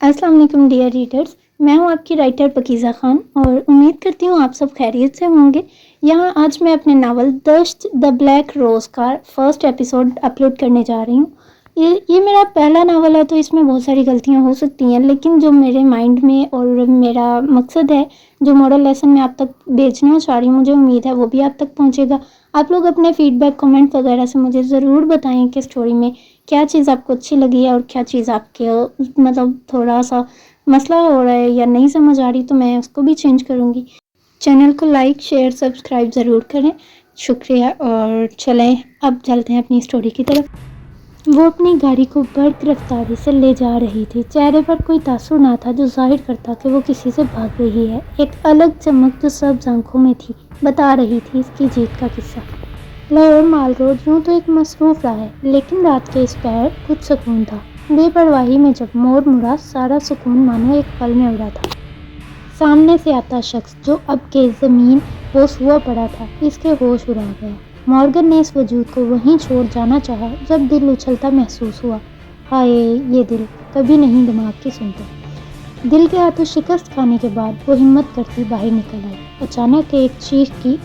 अस्सलाम वालेकुम dear readers. मैं हूं आपकी राइटर पकीज़ा ख़ान और उम्मीद करती हूं आप सब खैरियत से होंगे। यहाँ आज मैं अपने नावल दश्त द ब्लैक रोज़ का फर्स्ट एपिसोड अपलोड करने जा रही हूँ। ये मेरा पहला नावल है, तो इसमें बहुत सारी गलतियाँ हो सकती हैं, लेकिन जो मेरे माइंड में और मेरा मकसद है, जो मॉरल लेसन मैं आप तक भेजना चाह रही हूँ, मुझे उम्मीद है वो भी आप तक पहुँचेगा। आप लोग अपने फीडबैक कमेंट वगैरह से मुझे ज़रूर बताएं कि स्टोरी में क्या चीज़ आपको अच्छी लगी है और क्या चीज़ आपके मतलब थोड़ा सा मसला हो रहा है या नहीं समझ आ रही, तो मैं उसको भी चेंज करूँगी। चैनल को लाइक शेयर सब्सक्राइब ज़रूर करें, शुक्रिया। और चलें अब चलते हैं अपनी स्टोरी की तरफ। वो अपनी गाड़ी को बढ़त रफ्तारी से ले जा रही थी। चेहरे पर कोई तासुर ना था जो जाहिर करता कि वो किसी से भाग रही है। एक अलग चमक जो सब्ज़ आंखों में थी बता रही थी इसकी जीत का किस्सा। लाहौर माल रोड यूँ तो एक मसरूफ़ रहा है, लेकिन रात के इस पहर कुछ सुकून था। बेपरवाही में जब मोड़ मुड़ा, सारा सुकून मानो एक पल में उड़ा था। सामने से आता शख्स जो अब के ज़मीन होश हुआ पड़ा था, इसके होश उड़ा गया। मॉर्गन ने इस वजूद को वहीं छोड़ जाना चाहा जब दिल उछलता महसूस हुआ। हाय, ये दिल कभी नहीं दिमाग की सुनता। दिल के हाथों शिकस्त खाने के बाद वो हिम्मत करती बाहर निकल आई। अचानक एक चीख की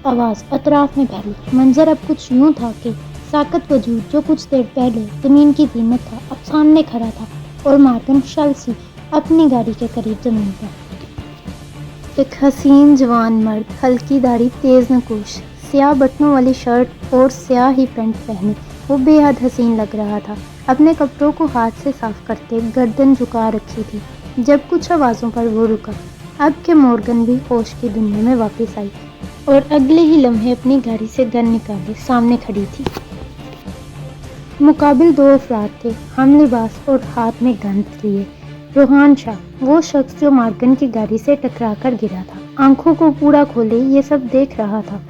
आवाज़ अतराफ में फैली। मंजर अब कुछ यूँ था कि साकत वजूद जो कुछ देर पहले ज़मीन की ज़ीनत था, अब सामने खड़ा था और मॉर्गन शल सी अपनी गाड़ी के करीब ज़मीन पर। एक हसीन जवान मर्द, हल्की दाढ़ी, तेज़ नकूश, स्याह बटनों वाली शर्ट और स्याह ही पैंट पहनी, वो बेहद हसीन लग रहा था। अपने कपड़ों को हाथ से साफ करते गर्दन झुका रखी थी। जब कुछ आवाज़ों पर वो रुका, अब के मॉर्गन भी होश की दुनिया में वापस आई और अगले ही लम्हे अपनी गाड़ी से गन निकाले सामने खड़ी थी। मुकाबिल दो अफराद थे, हम लिबास और हाथ में गन लिए। रोहान शाह, वो शख्स जो मॉर्गन की गाड़ी से टकरा कर गिरा था, आंखों को पूरा खोले ये सब देख रहा था।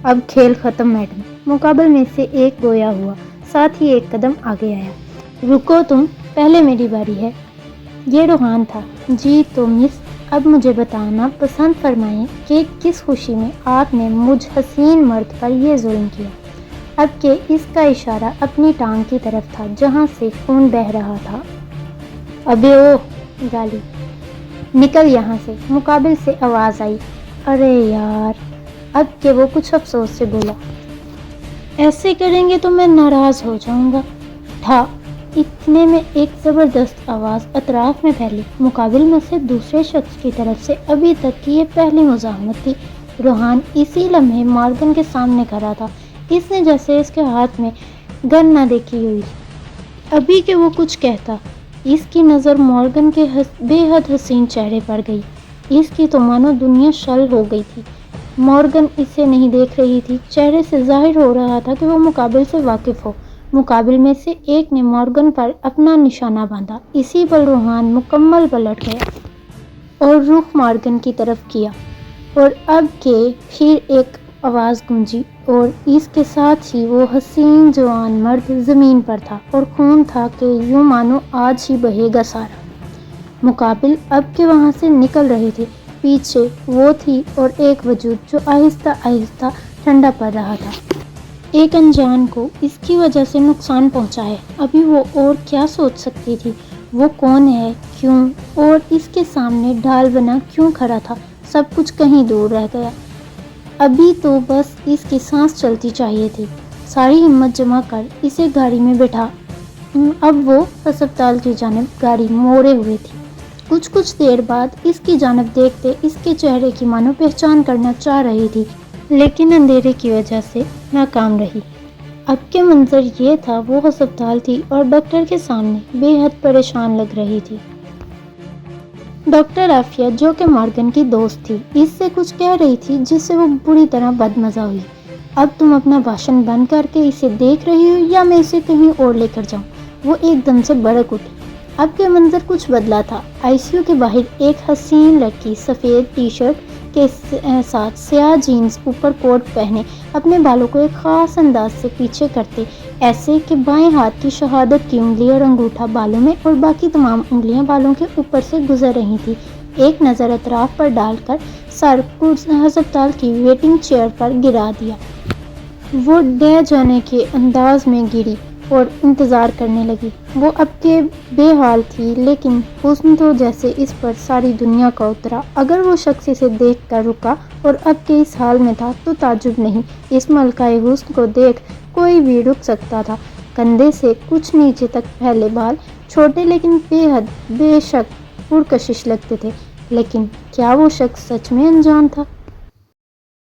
अब खेल खत्म मैडम, मुकाबिल में से एक गोया हुआ, साथ ही एक कदम आगे आया। रुको तुम, पहले मेरी बारी है। ये रोहान था। जी तो मिस, अब मुझे बताना पसंद फरमाएं कि किस खुशी में आपने मुझ हसीन मर्द पर यह जुल्म किया। अब के इसका इशारा अपनी टांग की तरफ था जहां से खून बह रहा था। अबे ओ गाली, निकल यहाँ से, मुकाबिल से आवाज़ आई। अरे यार, अब के वो कुछ अफसोस से बोला। ऐसे करेंगे तो मैं नाराज़ हो जाऊंगा। था इतने में एक ज़बरदस्त आवाज़ अतराफ में फैली। मुकाबिल में से दूसरे शख्स की तरफ से अभी तक की ये पहली मुज़ाहमत थी। रोहान इसी लम्हे मॉर्गन के सामने खड़ा था। इसने जैसे इसके हाथ में गन ना देखी हुई। अभी के वो कुछ कहता, इसकी नज़र मॉर्गन के बेहद हसीन चेहरे पर गई। इसकी तो मानो दुनिया शल हो गई थी। मॉर्गन इसे नहीं देख रही थी। चेहरे से जाहिर हो रहा था कि वो मुकाबिल से वाकिफ़ हो। मुकाबिल में से एक ने मॉर्गन पर अपना निशाना बांधा। इसी पर रोहान मुकम्मल पलट गया और रुख मॉर्गन की तरफ किया। और अब के फिर एक आवाज़ गूंजी और इसके साथ ही वो हसीन जवान मर्द ज़मीन पर था और खून था कि यूँ मानो आज ही बहेगा सारा। मुकाबिल अब के वहाँ से निकल रहे थे। पीछे वो थी और एक वजूद जो आहिस्ता आहिस्ता ठंडा पड़ रहा था। एक अनजान को इसकी वजह से नुकसान पहुंचा है। अभी वो और क्या सोच सकती थी? वो कौन है, क्यों, और इसके सामने ढाल बना क्यों खड़ा था? सब कुछ कहीं दूर रह गया। अभी तो बस इसकी सांस चलती चाहिए थी। सारी हिम्मत जमा कर इसे गाड़ी में बैठा। अब वो अस्पताल की जानिब गाड़ी मोड़े हुए थी। कुछ देर बाद इसकी जानिब देखते इसके चेहरे की मानो पहचान करना चाह रही थी, लेकिन अंधेरे की वजह से नाकाम रही। अब के मंजर ये था, वो अस्पताल थी और डॉक्टर के सामने बेहद परेशान लग रही थी। डॉक्टर आफिया, जो कि मॉर्गन की दोस्त थी, इससे कुछ कह रही थी जिससे वो बुरी तरह बदमजा हुई। अब तुम अपना भाषण बंद करके इसे देख रही हो या मैं इसे कहीं और लेकर जाऊं? वो एकदम से भड़क उठी। अब के मंजर कुछ बदला था। आईसीयू के बाहर एक हसीन लड़की सफ़ेद टी शर्ट के साथ स्याह जीन्स ऊपर कोट पहने अपने बालों को एक ख़ास अंदाज से पीछे करते, ऐसे कि बाएं हाथ की शहादत की उंगली और अंगूठा बालों में और बाकी तमाम उंगलियां बालों के ऊपर से गुजर रही थी। एक नज़र अतराफ पर डालकर सर को अस्पताल की वेटिंग चेयर पर गिरा दिया। वो डह जाने के अंदाज में गिरी اور انتظار کرنے لگی۔ وہ اب کے بے حال تھی، لیکن حسن تو جیسے اس پر ساری دنیا کا اترا۔ اگر وہ شخص اسے دیکھ کر رکا اور اب کے اس حال میں تھا تو تعجب نہیں، اس ملکہ حسن کو دیکھ کوئی بھی رک سکتا تھا۔ کندھے سے کچھ نیچے تک پھیلے بال چھوٹے لیکن بے حد بے شک پرکشش لگتے تھے، لیکن کیا وہ شخص سچ میں انجان تھا؟